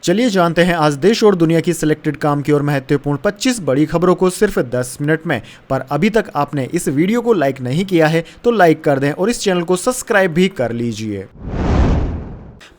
चलिए जानते हैं आज देश और दुनिया की सिलेक्टेड काम की और महत्वपूर्ण 25 बड़ी खबरों को सिर्फ 10 मिनट में। पर अभी तक आपने इस वीडियो को लाइक नहीं किया है तो लाइक कर दें और इस चैनल को सब्सक्राइब भी कर लीजिए।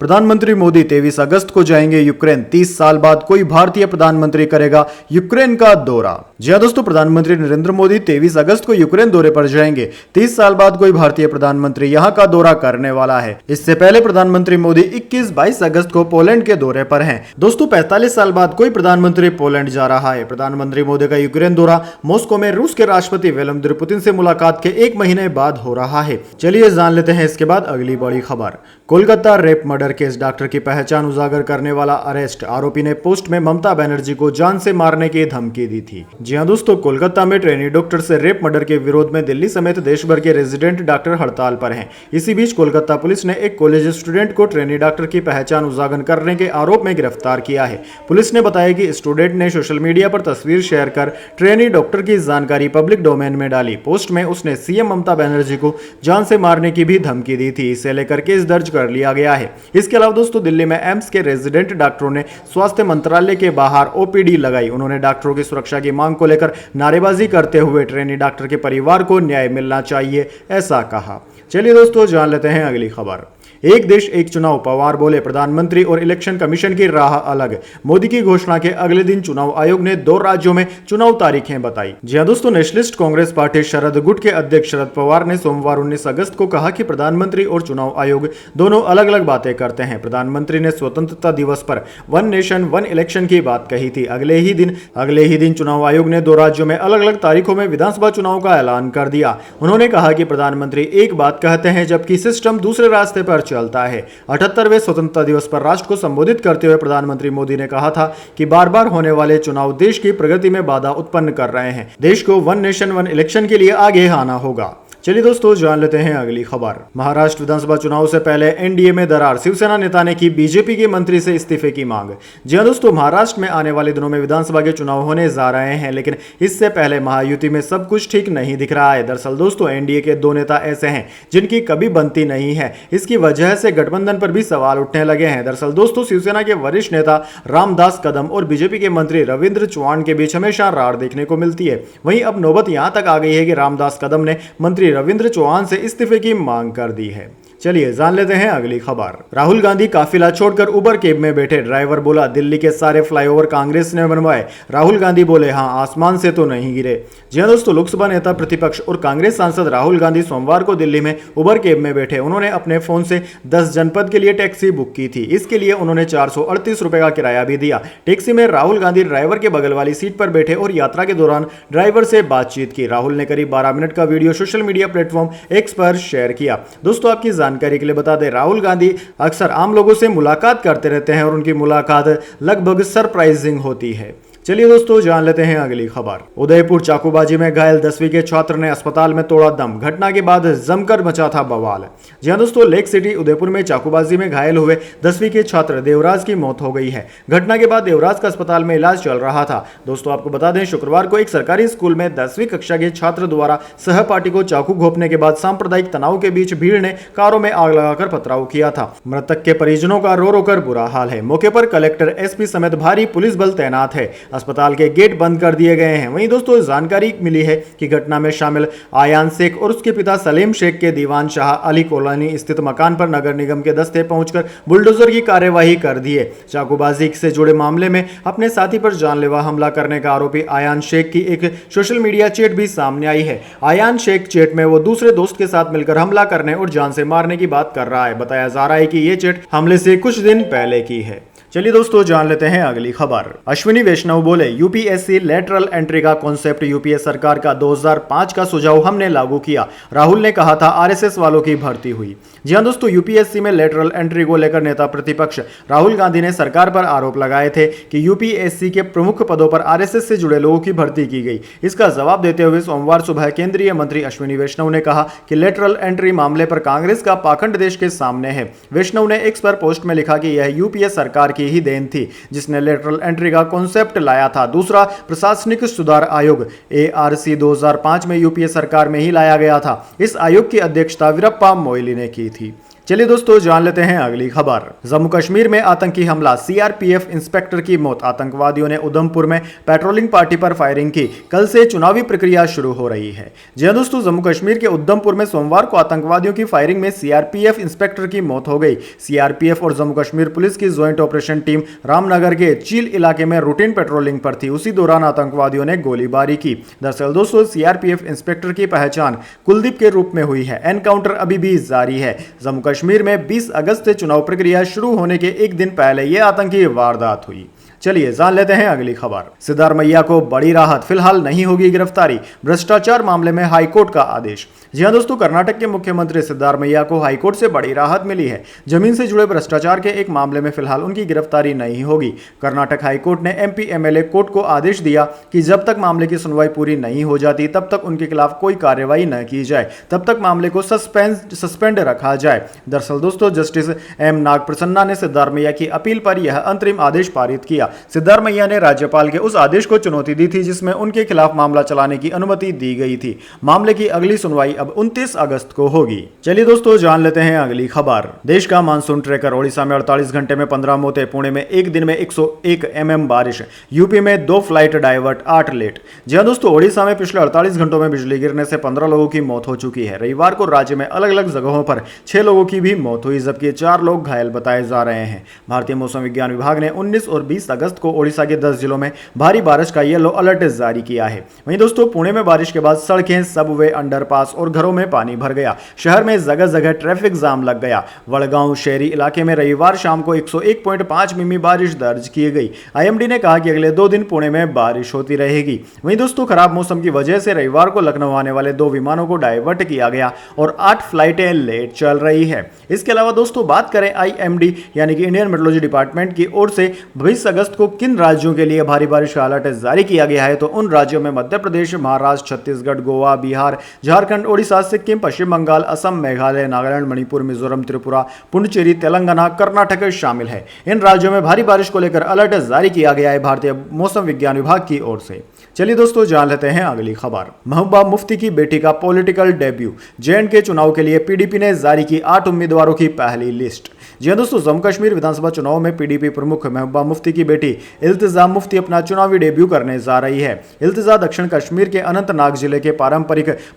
प्रधानमंत्री मोदी 23 अगस्त को जाएंगे यूक्रेन। 30 साल बाद कोई भारतीय प्रधानमंत्री करेगा यूक्रेन का दौरा। जी हां दोस्तों, प्रधानमंत्री नरेंद्र मोदी 23 अगस्त को यूक्रेन दौरे पर जाएंगे। 30 साल बाद कोई भारतीय प्रधानमंत्री यहां का दौरा करने वाला है। इससे पहले प्रधानमंत्री मोदी 21-22 अगस्त को पोलैंड के दौरे पर हैं। दोस्तों 45 साल बाद कोई प्रधानमंत्री पोलैंड जा रहा है। प्रधानमंत्री मोदी का यूक्रेन दौरा मॉस्को में रूस के राष्ट्रपति व्लादिमीर पुतिन से मुलाकात के 1 महीने बाद हो रहा है। चलिए जान लेते हैं इसके बाद अगली बड़ी खबर। Kolkata rape murder case, doctor की पहचान उजागर करने वाला अरेस्ट। आरोपी ने पोस्ट में ममता बनर्जी को जान से मारने की धमकी दी थी। जी हां दोस्तों, कोलकाता में ट्रेनी डॉक्टर से रेप मर्डर के विरोध में दिल्ली समेत देश भर के रेजिडेंट डॉक्टर हड़ताल पर हैं। इसी बीच कोलकाता पुलिस ने एक कॉलेज स्टूडेंट को ट्रेनी डॉक्टर की पहचान उजागर करने के आरोप में गिरफ्तार किया है। पुलिस ने बताया कि स्टूडेंट ने सोशल मीडिया पर तस्वीर शेयर कर ट्रेनी डॉक्टर की जानकारी पब्लिक डोमेन में डाली। पोस्ट में उसने सीएम ममता बनर्जी को जान से मारने की भी धमकी दी थी। इसे लेकर केस दर्ज कर लिया गया है। इसके अलावा दोस्तों दिल्ली में एम्स के रेजिडेंट डॉक्टरों ने स्वास्थ्य मंत्रालय के बाहर ओपीडी लगाई। उन्होंने डॉक्टरों की सुरक्षा की मांग को लेकर नारेबाजी करते हुए ट्रेनी डॉक्टर के परिवार को न्याय मिलना चाहिए ऐसा कहा। चलिए दोस्तों जान लेते हैं अगली खबर। एक देश एक चुनाव, पवार बोले प्रधानमंत्री और इलेक्शन कमीशन की राह अलग। मोदी की घोषणा के अगले दिन चुनाव आयोग ने 2 राज्यों में चुनाव तारीखें बताई। जी हां दोस्तों, नेशनलिस्ट कांग्रेस पार्टी शरद गुट के अध्यक्ष शरद पवार ने सोमवार 19 अगस्त को कहा कि प्रधानमंत्री और चुनाव आयोग दोनों अलग अलग बातें करते हैं। प्रधानमंत्री ने स्वतंत्रता दिवस पर 1 नेशन 1 इलेक्शन की बात कही थी। अगले ही दिन चुनाव आयोग ने 2 राज्यों में अलग अलग तारीखों में विधानसभा चुनाव का ऐलान कर दिया। उन्होंने कहा कि प्रधानमंत्री एक बात कहते हैं जबकि सिस्टम दूसरे रास्ते पर चलता है। 78वें स्वतंत्रता दिवस पर राष्ट्र को संबोधित करते हुए प्रधानमंत्री मोदी ने कहा था कि बार बार होने वाले चुनाव देश की प्रगति में बाधा उत्पन्न कर रहे हैं। देश को 1 नेशन 1 इलेक्शन के लिए आगे आना होगा। चलिए दोस्तों जान लेते हैं अगली खबर। महाराष्ट्र विधानसभा चुनाव से पहले एनडीए में दरार, शिवसेना नेता ने की बीजेपी के मंत्री से इस्तीफे की मांग। जी हां दोस्तों, महाराष्ट्र में आने वाले दिनों में विधानसभा के चुनाव होने जा रहे हैं, लेकिन इससे पहले महायुति में सब कुछ ठीक नहीं दिख रहा है। दरअसल दोस्तों एनडीए के 2 नेता ऐसे हैं जिनकी कभी बनती नहीं है। इसकी वजह से गठबंधन पर भी सवाल उठने लगे हैं। दरअसल दोस्तों शिवसेना के वरिष्ठ नेता रामदास कदम और बीजेपी के मंत्री रविंद्र चौहान के बीच हमेशा रार देखने को मिलती है। वहीं अब नौबत यहां तक आ गई है कि रामदास कदम ने मंत्री रविंद्र चौहान से इस्तीफे की मांग कर दी है। चलिए जान लेते हैं अगली खबर। राहुल गांधी काफिला छोड़कर उबर कैब में बैठे, ड्राइवर बोला दिल्ली के सारे फ्लाईओवर कांग्रेस ने बनवाए। राहुल गांधी बोले हां, आसमान से तो नहीं गिरे। जी हां दोस्तों, लोकसभा नेता प्रतिपक्ष और कांग्रेस सांसद राहुल गांधी सोमवार को दिल्ली में उबर कैब में बैठे। उन्होंने अपने फोन से 10 जनपद के लिए टैक्सी बुक की थी। इसके लिए उन्होंने 438 रुपए का किराया भी दिया। टैक्सी में राहुल गांधी ड्राइवर के बगल वाली सीट पर बैठे और यात्रा के दौरान ड्राइवर से बातचीत की। राहुल ने करीब 12 मिनट का video social media platform x पर शेयर किया। दोस्तों आपकी जानकारी के लिए बता दें, राहुल गांधी अक्सर आम लोगों से मुलाकात करते रहते हैं और उनकी मुलाकात लगभग सरप्राइजिंग होती है। चलिए दोस्तों जान लेते हैं अगली खबर। उदयपुर चाकूबाजी में घायल 10वीं के छात्र ने अस्पताल में तोड़ा दम। घटना के बाद जमकर मचा था बवाल। जी हां दोस्तों, लेक सिटी उदयपुर में चाकूबाजी में घायल हुए 10वीं के छात्र देवराज की मौत हो गई है। घटना के बाद देवराज का अस्पताल में इलाज चल रहा था। दोस्तों आपको बता दें, शुक्रवार को एक सरकारी स्कूल में 10वीं कक्षा के छात्र द्वारा सहपाठी को चाकू घोंपने के बाद सांप्रदायिक तनाव के बीच भीड़ ने कारों में आग लगाकर पथराव किया था। मृतक के परिजनों का रो रो कर बुरा हाल है। मौके पर कलेक्टर, एसपी समेत भारी पुलिस बल तैनात है। अस्पताल के गेट बंद कर दिए गए हैं। वहीं दोस्तों जानकारी मिली है कि घटना में शामिल आयान शेख और उसके पिता सलीम शेख के दीवान शाह अली कॉलोनी स्थित मकान पर नगर निगम के दस्ते पहुंचकर बुलडोजर की कार्यवाही कर दी है। चाकूबाजी से जुड़े मामले में अपने साथी पर जानलेवा हमला करने का आरोपी आयान शेख की एक सोशल मीडिया चैट भी सामने आई है। आयान शेख चैट में वो दूसरे दोस्त के साथ मिलकर हमला करने और जान से मारने की बात कर रहा है। बताया जा रहा है कि ये चैट हमले से कुछ दिन पहले की है। चलिए दोस्तों जान लेते हैं अगली खबर। अश्विनी वैष्णव बोले यूपीएससी लेटरल एंट्री का कॉन्सेप्ट यूपीए सरकार का 2005 का सुझाव हमने लागू किया। राहुल ने कहा था आरएसएस वालों की भर्ती हुई। जी हां दोस्तों, यूपीएससी में लेटरल एंट्री को लेकर नेता प्रतिपक्ष राहुल गांधी ने सरकार पर आरोप लगाए थे कि यूपीएससी के प्रमुख पदों पर आरएसएस से जुड़े लोगों की भर्ती की गई। इसका जवाब देते हुए सोमवार सुबह केंद्रीय मंत्री अश्विनी वैष्णव ने कहा कि लेटरल एंट्री मामले पर कांग्रेस का पाखंड देश के सामने है। वैष्णव ने एक्स पर पोस्ट में लिखा कि यह यूपीए सरकार की ही देन थी जिसने लेटरल एंट्री का कॉन्सेप्ट लाया था। दूसरा, प्रशासनिक सुधार आयोग एआरसी 2005 में यूपीए सरकार में ही लाया गया था। इस आयोग की अध्यक्षता वीरप्पा मोइली ने की थी। चलिए दोस्तों जान लेते हैं अगली खबर। जम्मू कश्मीर में आतंकी हमला, सीआरपीएफ इंस्पेक्टर की मौत। आतंकवादियों ने उधमपुर में पेट्रोलिंग पार्टी पर फायरिंग की। कल से चुनावी प्रक्रिया शुरू हो रही है। जी दोस्तों, जम्मू कश्मीर के उधमपुर में सोमवार को आतंकवादियों की फायरिंग में सीआरपीएफ इंस्पेक्टर की मौत हो गई। सीआरपीएफ और जम्मू कश्मीर पुलिस की ज्वाइंट ऑपरेशन टीम रामनगर के चील इलाके में रूटीन पेट्रोलिंग पर थी। उसी दौरान आतंकवादियों ने गोलीबारी की। दरअसल दोस्तों, सीआरपीएफ इंस्पेक्टर की पहचान कुलदीप के रूप में हुई है। एनकाउंटर अभी भी जारी है। जम्मू कश्मीर में 20 अगस्त से चुनाव प्रक्रिया शुरू होने के एक दिन पहले यह आतंकी वारदात हुई। चलिए जान लेते हैं अगली खबर। सिद्धारमैया को बड़ी राहत, फिलहाल नहीं होगी गिरफ्तारी। भ्रष्टाचार मामले में हाईकोर्ट का आदेश। जी हां दोस्तों, कर्नाटक के मुख्यमंत्री सिद्धारमैया को हाईकोर्ट से बड़ी राहत मिली है। जमीन से जुड़े भ्रष्टाचार के एक मामले में फिलहाल उनकी गिरफ्तारी नहीं होगी। कर्नाटक हाईकोर्ट ने एमपी एमएलए कोर्ट को आदेश दिया कि जब तक मामले की सुनवाई पूरी नहीं हो जाती तब तक उनके खिलाफ कोई कार्रवाई न की जाए, तब तक मामले को सस्पेंड रखा जाए। दरअसल दोस्तों, जस्टिस एम नागप्रसन्ना ने सिद्धारमैया की अपील पर यह अंतरिम आदेश पारित किया। सिद्धारमैया ने राज्यपाल के उस आदेश को चुनौती दी थी जिसमें उनके खिलाफ मामला चलाने की अनुमति दी गई थी। मामले की अगली सुनवाई अब 29 अगस्त को होगी। चलिए दोस्तों जान लेते हैं अगली खबर। देश का मानसून ट्रैकर। ओडिशा में 48 घंटे में 15 मौतें, पुणे में एक दिन में 101 mm बारिश, यूपी में 2 फ्लाइट डाइवर्ट, 8 लेट। जी हां दोस्तों, ओडिशा में पिछले 48 घंटों में बिजली गिरने से 15 लोगों की मौत हो चुकी है। रविवार को राज्य में अलग अलग जगहों पर 6 लोगों की भी मौत हुई, जबकि 4 लोग घायल बताए जा रहे हैं। भारतीय मौसम विज्ञान विभाग ने 19 और 20 अगस्त को ओडिशा के 10 जिलों में भारी बारिश का येलो अलर्ट जारी किया है। वहीं दोस्तों, पुणे में बारिश के बाद सड़कें, सबवे, अंडरपास और घरों में पानी भर गया। शहर में जगह जगह ट्रैफिक जाम लग गया। वड़गांव शहरी इलाके में रविवार शाम को 101.5 मिमी बारिश दर्ज की गई। आईएमडी ने कहा कि अगले 2 दिन पुणे में बारिश होती रहेगी। वहीं दोस्तों, खराब मौसम की वजह से रविवार को लखनऊ आने वाले 2 विमानों को डाइवर्ट किया गया और 8 फ्लाइटें लेट चल रही है। इसके अलावा दोस्तों बात करें आईएमडी यानी कि इंडियन मेट्रोलॉजी डिपार्टमेंट की ओर से 20 अगस्त को किन राज्यों के लिए भारी बारिश का अलर्ट जारी किया गया है, तो उन राज्यों में मध्य प्रदेश, महाराष्ट्र, छत्तीसगढ़, गोवा, बिहार, झारखंड, ओडिशा, सिक्किम, पश्चिम बंगाल, असम, मेघालय, नागालैंड, मणिपुर, मिजोरम, त्रिपुरा, पुडुचेरी, तेलंगाना, कर्नाटक शामिल है। इन राज्यों में भारी बारिश को लेकर अलर्ट जारी किया गया है भारतीय मौसम विज्ञान विभाग की ओर से। चलिए दोस्तों जान लेते हैं अगली खबर। महबूबा मुफ्ती की बेटी का पॉलिटिकल डेब्यू। जेएंडके चुनाव के लिए पीडीपी ने जारी की 8 उम्मीदवारों की पहली लिस्ट। जी हां दोस्तों, जम्मू कश्मीर विधानसभा चुनाव में पीडीपी प्रमुख महबूबा मुफ्ती की बेटी इल्तिजा मुफ्ती अपना चुनावी डेब्यू करने जा रही है। इल्तिजा दक्षिण कश्मीर के अनंतनाग जिले के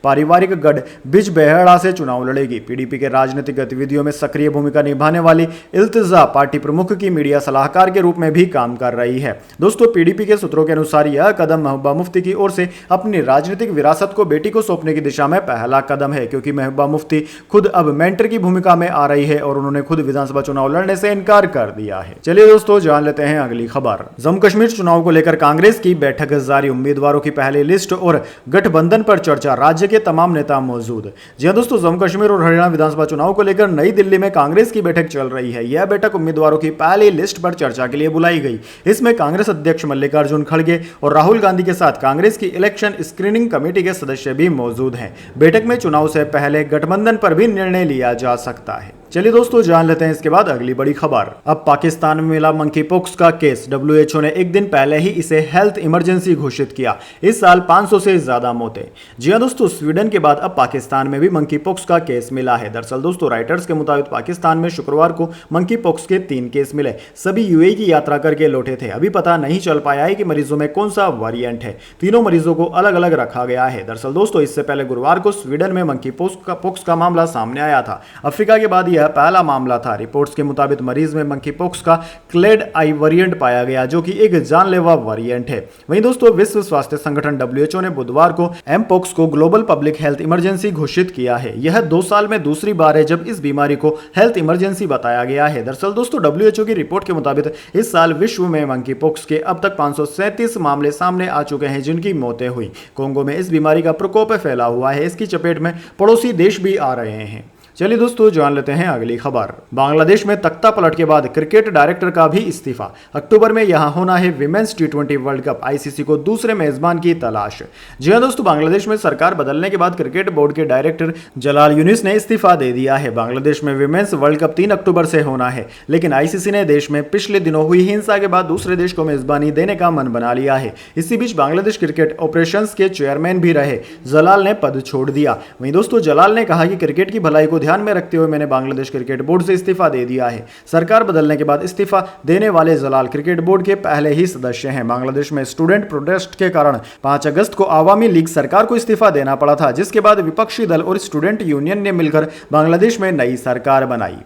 पारिवारिक गढ़ बिजबेहड़ा से चुनाव लड़ेगी। पीडीपी के राजनीतिक गतिविधियों में सक्रिय भूमिका निभाने वाली इल्तिजा पार्टी प्रमुख की मीडिया सलाहकार के रूप में भी काम कर रही है। दोस्तों, पीडीपी के सूत्रों के अनुसार यह कदम महबूबा मुफ्ती की ओर से अपनी राजनीतिक विरासत को बेटी को सौंपने की दिशा में पहला कदम है, क्योंकि महबूबा मुफ्ती खुद अब मेंटर की भूमिका में आ रही है और उन्होंने खुद विधानसभा चुनाव लड़ने से इनकार कर दिया है। चलिए दोस्तों जान लेते हैं अगली खबर। जम्मू कश्मीर चुनाव को लेकर कांग्रेस की बैठक जारी। उम्मीदवारों की पहली लिस्ट और गठबंधन पर चर्चा। राज्य के तमाम नेता मौजूद। जी हां दोस्तों, जम्मू कश्मीर और हरियाणा विधानसभा चुनाव को लेकर नई दिल्ली में कांग्रेस की बैठक चल रही है। यह बैठक उम्मीदवारों की पहली लिस्ट पर चर्चा के लिए बुलाई गई। इसमें कांग्रेस अध्यक्ष मल्लिकार्जुन खड़गे और राहुल गांधी के साथ कांग्रेस की इलेक्शन स्क्रीनिंग कमेटी के सदस्य भी मौजूद हैं। बैठक में चुनाव से पहले गठबंधन पर भी निर्णय लिया जा सकता है। चलिए दोस्तों जान लेते हैं इसके बाद अगली बड़ी खबर। अब पाकिस्तान में मिला मंकी पॉक्स का केस। डब्ल्यूएचओ ने एक दिन पहले ही इसे हेल्थ इमरजेंसी घोषित किया। इस साल 500 से ज्यादा मौतें। जी हां दोस्तों, स्वीडन के बाद अब पाकिस्तान में भी मंकी पॉक्स का केस मिला है। दरअसल दोस्तों, राइटर्स के मुताबिक पाकिस्तान में शुक्रवार को मंकी पॉक्स के 3 केस मिले। सभी यूएई की यात्रा करके लौटे थे। अभी पता नहीं चल पाया है कि मरीजों में कौन सा वेरिएंट है। तीनों मरीजों को अलग अलग रखा गया है। दरअसल दोस्तों, इससे पहले गुरुवार को स्वीडन में मंकी पॉक्स का मामला सामने आया था। अफ्रीका के बाद यह पहला मामला था। रिपोर्ट्स के मुताबिक मरीज में मंकी पॉक्स का क्लेड आई वेरिएंट पाया गया, जो कि एक जानलेवा वेरिएंट है। वहीं दोस्तों, विश्व स्वास्थ्य संगठन डब्ल्यूएचओ ने बुधवार को एमपॉक्स को ग्लोबल पब्लिक हेल्थ इमरजेंसी घोषित किया है। यह 2 साल में दूसरी बार है जब इस बीमारी को हेल्थ इमरजेंसी बताया गया है। दरअसल दोस्तों, डब्ल्यूएचओ की रिपोर्ट के मुताबिक इस साल विश्व में मंकी पॉक्स के अब तक 537 मामले सामने आ चुके हैं, जिनकी मौतें हुई। कोंगो में इस बीमारी का प्रकोप फैला हुआ है। इसकी चपेट में पड़ोसी देश भी आ रहे हैं। चलिए दोस्तों जान लेते हैं अगली खबर। बांग्लादेश में तख्ता पलट के बाद क्रिकेट डायरेक्टर का भी इस्तीफा। अक्टूबर में यहां होना है विमेंस टी20 वर्ल्ड कप। आईसीसी को दूसरे मेजबान की तलाश। जी हां दोस्तों, बांग्लादेश में सरकार बदलने के बाद क्रिकेट बोर्ड के डायरेक्टर जलाल यूनिस ने इस्तीफा दे दिया है। बांग्लादेश में विमेंस वर्ल्ड कप 3 अक्टूबर से होना है, लेकिन आईसीसी ने देश में पिछले दिनों हुई हिंसा के बाद दूसरे देश को मेजबानी देने का मन बना लिया है। इसी बीच बांग्लादेश क्रिकेट ऑपरेशंस के चेयरमैन भी रहे जलाल ने पद छोड़ दिया। वहीं दोस्तों, जलाल ने कहा कि क्रिकेट की भलाई को ध्यान में रखते हुए मैंने बांग्लादेश क्रिकेट बोर्ड से इस्तीफा दे दिया है। सरकार बदलने के बाद इस्तीफा देने वाले जलाल क्रिकेट बोर्ड के पहले ही सदस्य हैं। बांग्लादेश में स्टूडेंट प्रोटेस्ट के कारण 5 अगस्त को आवामी लीग सरकार को इस्तीफा देना पड़ा था, जिसके बाद विपक्षी दल और स्टूडेंट यूनियन ने मिलकर बांग्लादेश में नई सरकार बनाई।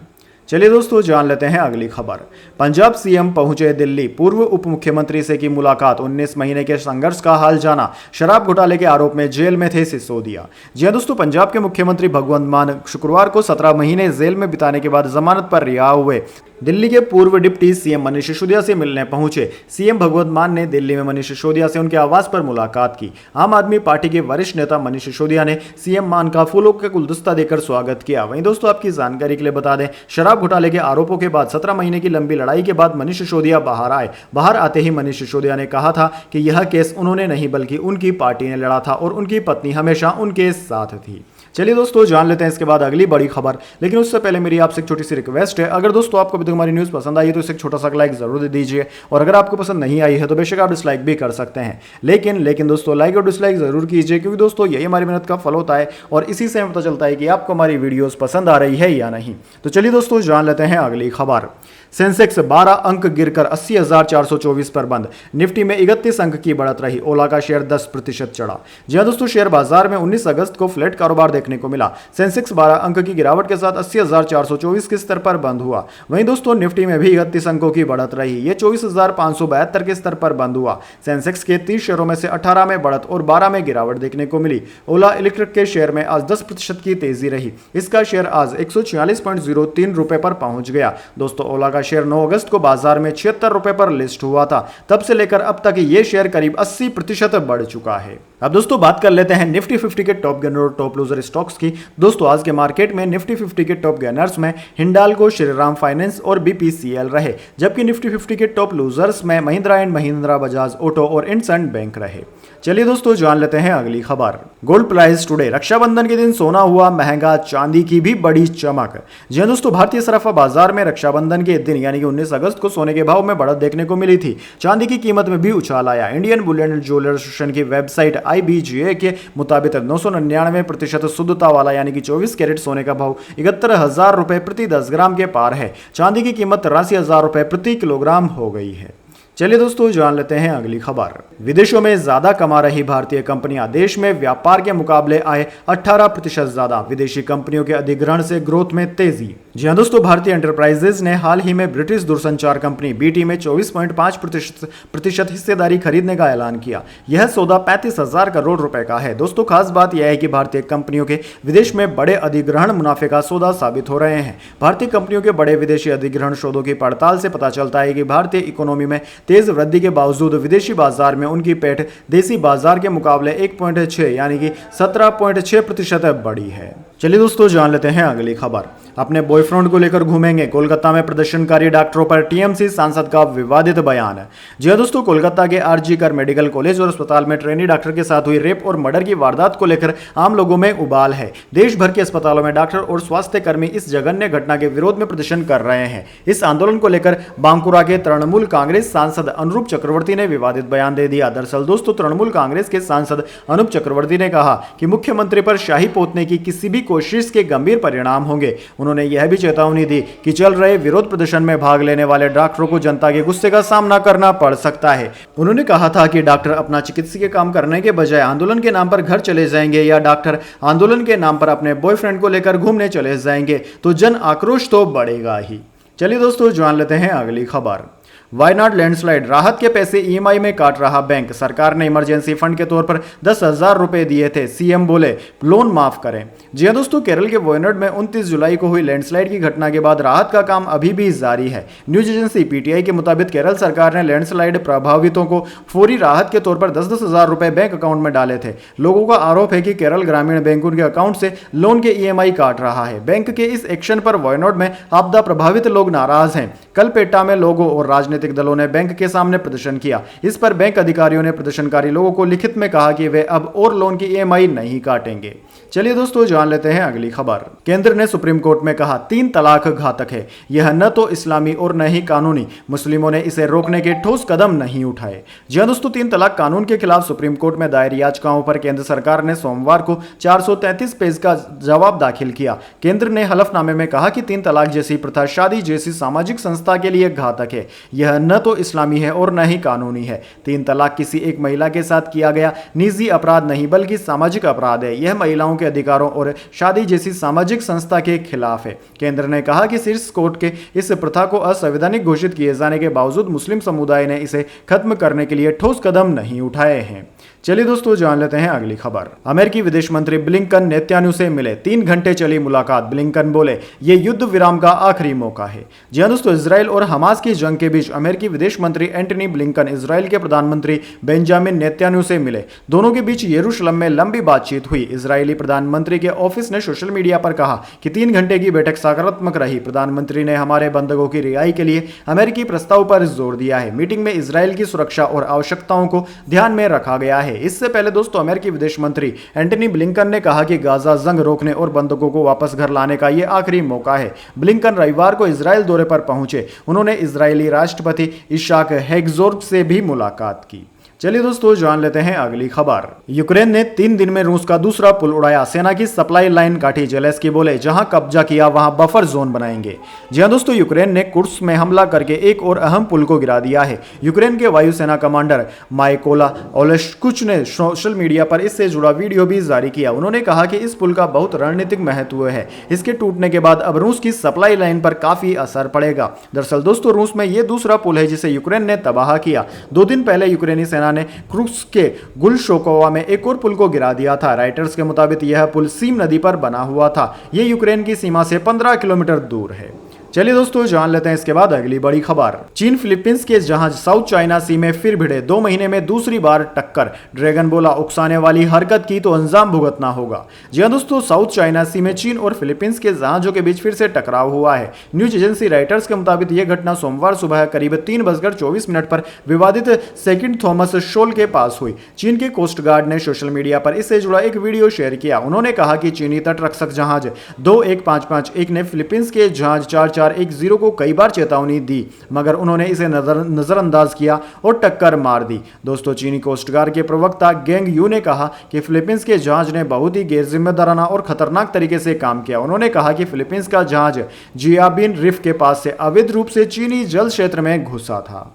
चलिए दोस्तों, जान लेते हैं अगली खबर। पंजाब सीएम पहुंचे दिल्ली, पूर्व उप मुख्यमंत्री से की मुलाकात, 19 महीने के संघर्ष का हाल जाना, शराब घोटाले के आरोप में जेल में थे सिसोदिया। जी हां दोस्तों, पंजाब के मुख्यमंत्री भगवंत मान शुक्रवार को 17 महीने जेल में बिताने के बाद जमानत पर रिहा हुए। दिल्ली के पूर्व डिप्टी सीएम मनीष सिसोदिया से मिलने पहुंचे। सीएम भगवंत मान ने दिल्ली में मनीष सिसोदिया से उनके आवास पर मुलाकात की। आम आदमी पार्टी के वरिष्ठ नेता मनीष सिसोदिया ने सीएम मान का फूलों का गुलदस्ता देकर स्वागत किया। वहीं दोस्तों, आपकी जानकारी के लिए बता दें, शराब घोटाले के आरोपों के बाद 17 महीने की लंबी लड़ाई के बाद मनीष सिसोदिया बाहर आए। बाहर आते ही मनीष सिसोदिया ने कहा था कि यह केस उन्होंने नहीं बल्कि उनकी पार्टी ने लड़ा था और उनकी पत्नी हमेशा उनके साथ थी। चलिए दोस्तों, जान लेते हैं इसके बाद अगली बड़ी खबर। लेकिन उससे पहले मेरी आपसे एक छोटी सी रिक्वेस्ट है, अगर दोस्तों आपको अभी तक हमारी न्यूज़ पसंद आई है तो इसे एक छोटा सा लाइक जरूर दे दीजिए, और अगर आपको पसंद नहीं आई है तो बेशक आप डिसलाइक भी कर सकते हैं। लेकिन दोस्तों, लाइक और डिसलाइक जरूर कीजिए, क्योंकि दोस्तों यही हमारी मेहनत का फल होता है और इसी से हमें पता चलता है कि आपको हमारी वीडियोस पसंद आ रही है या नहीं। तो चलिए दोस्तों, जान लेते हैं अगली खबर। सेंसेक्स 12 अंक गिरकर 80,424 पर बंद। निफ्टी में 31 अंक की बढ़त रही। ओला का शेयर 10% चढ़ा। जी हां दोस्तों, शेयर बाजार में 19 अगस्त को फ्लैट कारोबार देखने को मिला। सेंसेक्स 12 अंक की गिरावट के साथ 80,424 के स्तर पर बंद हुआ। वहीं दोस्तों, निफ्टी में भी 31 अंकों की बढ़त रही। ये 24,572 के स्तर पर बंद हुआ। सेंसेक्स के 30 शेयरों में से 18 में बढ़त और 12 में गिरावट देखने को मिली। ओला इलेक्ट्रिक के शेयर में आज 10% की तेजी रही। इसका शेयर आज 146.03 रुपए पर पहुंच गया। दोस्तों, ओला का शेयर 9 अगस्त को बाजार में 76 रुपए पर लिस्ट हुआ था। तब से लेकर अब तक ये शेयर करीब 80% बढ़ चुका है। अब दोस्तों, बात कर लेते हैं निफ्टी 50 के टॉप गेनर और टॉप लूजर स्टॉक्स की। दोस्तों, आज के मार्केट में निफ्टी 50 के टॉप गेनर्स में हिंडाल्को, श्रीराम फाइनेंस और बीपीसीएल रहे, जबकि निफ्टी 50 के टॉप लूजर्स में महिंद्रा एंड महिंद्रा, बजाज ऑटो और इंडसइंड बैंक रहे। चलिए दोस्तों, जान लेते हैं अगली खबर। Gold price today. रक्षाबंधन के दिन सोना हुआ महंगा, चांदी की भी बड़ी चमक। जी हां दोस्तों, भारतीय सराफा बाजार में रक्षाबंधन के दिन यानी कि 19 अगस्त को सोने के भाव में बढ़त देखने को मिली थी। चांदी की कीमत में भी उछाल आया। Indian Boolean and jeweller association की वेबसाइट IBGA के मुताबिक 999% शुद्धता वाला यानी कि 24 कैरेट सोने का भाव 71,000 रुपए प्रति 10 ग्राम के पार है। चांदी की कीमत 83,000 रुपए प्रति किलोग्राम हो गई है। चलिए दोस्तों, जान लेते हैं अगली खबर। विदेशों में ज्यादा कमा रही भारतीय कंपनियां। देश में व्यापार के मुकाबले आए 18% ज्यादा। विदेशी कंपनियों के अधिग्रहण से ग्रोथ में तेजी। जी हां दोस्तों, भारतीय एंटरप्राइजेज ने हाल ही में ब्रिटिश दूरसंचार कंपनी BT में 24.5% हिस्सेदारी खरीदने का ऐलान किया। यह सौदा 35,000 करोड़ रुपए का है। दोस्तों, खास बात यह है कि भारतीय कंपनियों के विदेश में बड़े अधिग्रहण मुनाफे का सौदा साबित हो रहे हैं। भारतीय कंपनियों के बड़े विदेशी अधिग्रहण सौदों की पड़ताल से पता चलता है कि भारतीय इकोनॉमी में तेज वृद्धि के बावजूद विदेशी बाजार में उनकी पैठ देसी बाजार के मुकाबले 1.6 यानी कि 17.6% बढ़ी है। चलिए दोस्तों, जान लेते हैं अगली खबर। अपने बॉयफ्रेंड को लेकर घूमेंगे। कोलकाता में प्रदर्शनकारी डॉक्टरों पर TMC सांसद का विवादित बयान। जी हां दोस्तों, कोलकाता के RG कर मेडिकल कॉलेज और अस्पताल में ट्रेनी डॉक्टर के साथ हुई रेप और मर्डर की वारदात को लेकर आम लोगों में उबाल है। देश भर के अस्पतालों में डॉक्टर और स्वास्थ्य कर्मी इस जघन्य घटना के विरोध में प्रदर्शन कर रहे हैं। इस आंदोलन को लेकर बांकुरा के तृणमूल कांग्रेस सांसद अनुरूप चक्रवर्ती ने विवादित बयान दे दिया। दरअसल दोस्तों, तृणमूल कांग्रेस के सांसद अनुप चक्रवर्ती ने कहा कि मुख्यमंत्री पर शाही पोतने की किसी भी कोशिश के गंभीर परिणाम होंगे। उन्होंने यह भी चेतावनी दी कि चल रहे विरोध प्रदर्शन में भाग लेने वाले डॉक्टरों को जनता के गुस्से का सामना करना पड़ सकता है। उन्होंने कहा था कि डॉक्टर अपना चिकित्सकीय काम करने के बजाय आंदोलन के नाम पर घर चले जाएंगे या डॉक्टर आंदोलन के नाम पर अपने बॉयफ्रेंड को लेकर घूमने चले जाएंगे तो जन आक्रोश तो बढ़ेगा ही। चलिए दोस्तों, जान लेते हैं अगली खबर। वायनाड लैंडस्लाइड। राहत के पैसे EMI में काट रहा बैंक। सरकार ने इमरजेंसी फंड के तौर पर 10,000 रुपए दिए थे। CM बोले लोन माफ करें। जी हां दोस्तों, केरल के वायनाड में 29 जुलाई को हुई लैंडस्लाइड की घटना के बाद राहत का काम अभी भी जारी है। न्यूज एजेंसी PTI के मुताबिक केरल सरकार ने लैंडस्लाइड प्रभावितों को फौरी राहत के तौर पर 10,000 रुपए बैंक अकाउंट में डाले थे। लोगों का आरोप है कि केरल ग्रामीण बैंक उनके अकाउंट से लोन के EMI काट रहा है। बैंक के इस एक्शन पर वायनाड में आपदा प्रभावित लोग नाराज हैं। कलपेट्टा में लोगों और राजनीतिक राजनीतिक दलों ने बैंक के सामने प्रदर्शन किया। इस पर बैंक अधिकारियों ने प्रदर्शनकारी लोगों को लिखित में कहा कि वे अब और लोन की ईएमआई नहीं काटेंगे। चलिए दोस्तों जान लेते हैं अगली खबर। केंद्र ने सुप्रीम कोर्ट में कहा 3 तलाक घातक है, यह न तो इस्लामी और न ही कानूनी, मुस्लिमों ने इसे रोकने के ठोस कदम नहीं उठाए। जी हां दोस्तों, 3 तलाक कानून के खिलाफ सुप्रीम कोर्ट में दायर याचिकाओं पर केंद्र सरकार ने सोमवार को 433 पेज का जवाब दाखिल किया। केंद्र ने हलफनामे में कहा कि 3 तलाक जैसी प्रथा शादी जैसी सामाजिक संस्था के लिए घातक है, यह न तो इस्लामी है और न ही कानूनी है। 3 तलाक किसी एक महिला के साथ किया गया निजी अपराध नहीं बल्कि सामाजिक अपराध है। यह महिलाओं के अधिकारों और शादी जैसी सामाजिक संस्था के खिलाफ है। केंद्र ने कहा कि शीर्ष कोर्ट के इस प्रथा को असंवैधानिक घोषित किए जाने के बावजूद मुस्लिम समुदाय ने इसे खत्म करने के लिए ठोस कदम नहीं उठाए हैं। चलिए दोस्तों जान लेते हैं अगली खबर। अमेरिकी विदेश मंत्री ब्लिंकन नेतन्याहू से मिले, 3 घंटे चली मुलाकात। ब्लिंकन बोले ये युद्ध विराम का आखिरी मौका है। जी हां दोस्तों, इजराइल और हमास की जंग के बीच अमेरिकी विदेश मंत्री एंटनी ब्लिंकन इजराइल के प्रधानमंत्री बेंजामिन नेतन्याहू से मिले। दोनों के बीच यरूशलेम में लंबी बातचीत हुई। इजरायली प्रधानमंत्री के ऑफिस ने सोशल मीडिया पर कहा कि 3 घंटे की बैठक सकारात्मक रही। प्रधानमंत्री ने हमारे बंधकों की रिहाई के लिए अमेरिकी प्रस्ताव पर जोर दिया है। मीटिंग में इजराइल की सुरक्षा और आवश्यकताओं को ध्यान में रखा गया है। इससे पहले दोस्तों अमेरिकी विदेश मंत्री एंटनी ब्लिंकन ने कहा कि गाजा जंग रोकने और बंधकों को वापस घर लाने का यह आखिरी मौका है। ब्लिंकन रविवार को इजराइल दौरे पर पहुंचे। उन्होंने इजरायली राष्ट्रपति इशाक हेगजोग से भी मुलाकात की। चलिए दोस्तों जान लेते हैं अगली खबर। यूक्रेन ने 3 दिन में रूस का दूसरा पुल उड़ाया, सेना की सप्लाई लाइन काटी। जेलेंस्की बोले जहां कब्जा किया वहां बफर जोन बनाएंगे। जी हां दोस्तों, यूक्रेन ने कुर्स्क में हमला करके एक और अहम पुल को गिरा दिया है। यूक्रेन के वायुसेना कमांडर माइकोला ओलेश्कुच ने सोशल मीडिया पर इससे जुड़ा वीडियो भी जारी किया। उन्होंने कहा कि इस पुल का बहुत रणनीतिक महत्व है। इसके टूटने के बाद अब रूस की सप्लाई लाइन पर काफी असर पड़ेगा। दरअसल दोस्तों रूस में यह दूसरा पुल है जिसे यूक्रेन ने तबाह किया। 2 दिन पहले यूक्रेनी सेना ने कुर्स्क के गुलशोकोवा में एक और पुल को गिरा दिया था। राइटर्स के मुताबिक यह पुल सीम नदी पर बना हुआ था। यह यूक्रेन की सीमा से 15 किलोमीटर दूर है। चलिए दोस्तों जान लेते हैं इसके बाद अगली बड़ी खबर। चीन फिलीपींस के जहाज साउथ चाइना सी में फिर भिड़े, 2 महीने में दूसरी बार टक्कर। ड्रैगन बोला उकसाने वाली हरकत की तो अंजाम भुगतना होगा। जी हां दोस्तों, साउथ चाइना सी में चीन और फिलीपींस के जहाजों के बीच फिर से टकराव हुआ है। न्यूज एजेंसी राइटर्स के मुताबिक यह घटना सोमवार सुबह करीब 3:24 पर विवादित सेकेंड थॉमस शोल के पास हुई। चीन के कोस्ट गार्ड ने सोशल मीडिया पर इससे जुड़ा एक वीडियो शेयर किया। उन्होंने कहा कि चीनी तटरक्षक जहाज 21551 ने फिलीपींस के जहाज 4410 को कई बार चेतावनी दी, मगर उन्होंने इसे नजरअंदाज किया और टक्कर मार दी। दोस्तों चीनी कोस्ट गार्ड के प्रवक्ता गेंग यू ने कहा कि फिलीपींस के जहाज ने बहुत ही गैर जिम्मेदाराना और खतरनाक तरीके से काम किया। उन्होंने कहा कि फिलीपींस का जहाज जियाबिन रिफ के पास से अवैध रूप से चीनी जल क्षेत्र में घुसा था।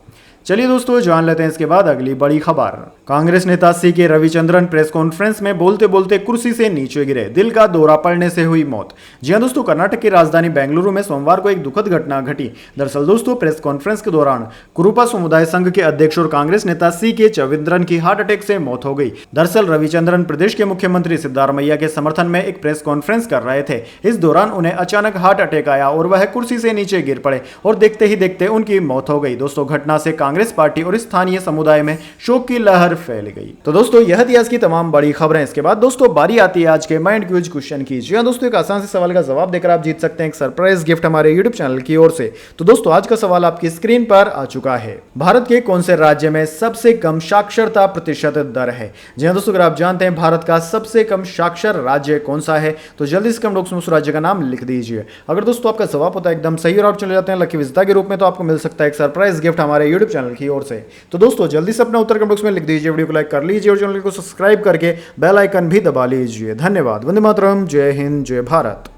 चलिए दोस्तों जान लेते हैं इसके बाद अगली बड़ी खबर। कांग्रेस नेता सी के रविचंद्रन प्रेस कॉन्फ्रेंस में बोलते बोलते कुर्सी से नीचे गिरे, दिल का दौरा पड़ने से हुई मौत। जी हां दोस्तों, कर्नाटक की राजधानी बेंगलुरु में सोमवार को एक दुखद घटना घटी। दरअसल दोस्तों प्रेस कॉन्फ्रेंस के दौरान कुरुपा समुदाय संघ के अध्यक्ष और कांग्रेस नेता सी के चविंद्रन की हार्ट अटैक से मौत हो गई। दरअसल रविचंद्रन प्रदेश के मुख्यमंत्री सिद्धारमैया के समर्थन में एक प्रेस कॉन्फ्रेंस कर रहे थे। इस दौरान उन्हें अचानक हार्ट अटैक आया और वह कुर्सी से नीचे गिर पड़े और देखते ही देखते उनकी मौत हो गई। दोस्तों घटना से कांग्रेस पार्टी और स्थानीय समुदाय में शोक की लहर फैल गई। तो दोस्तों यह थी आज की तमाम बड़ी खबरें। इसके बाद दोस्तों बारी आती है आज के माइंड क्विज क्वेश्चन की। जी हां दोस्तों, एक आसान से सवाल का जवाब देकर आप जीत सकते हैं एक सरप्राइज गिफ्ट हमारे यूट्यूब चैनल की ओर से। तो दोस्तों आज का सवाल आपकी स्क्रीन पर आ चुका है। भारत के कौन से राज्य में सबसे कम साक्षरता प्रतिशत दर है? जी हां दोस्तों, अगर आप जानते हैं भारत का सबसे कम साक्षर राज्य कौन सा है तो जल्दी से कमेंट बॉक्स में उस राज्य का नाम लिख दीजिए। अगर दोस्तों आपका जवाब होता है एकदम सही और आप चले जाते हैं लकी विजेता के रूप में, तो आपको मिल सकता है एक सरप्राइज गिफ्ट हमारे यूट्यूब चैनल की ओर से। तो दोस्तों जल्दी से अपना उत्तर कमेंट बॉक्स में लिख दीजिए, वीडियो को लाइक कर लीजिए और चैनल को सब्सक्राइब करके बेल आइकन भी दबा लीजिए। धन्यवाद। वंदे मातरम। जय हिंद, जय भारत।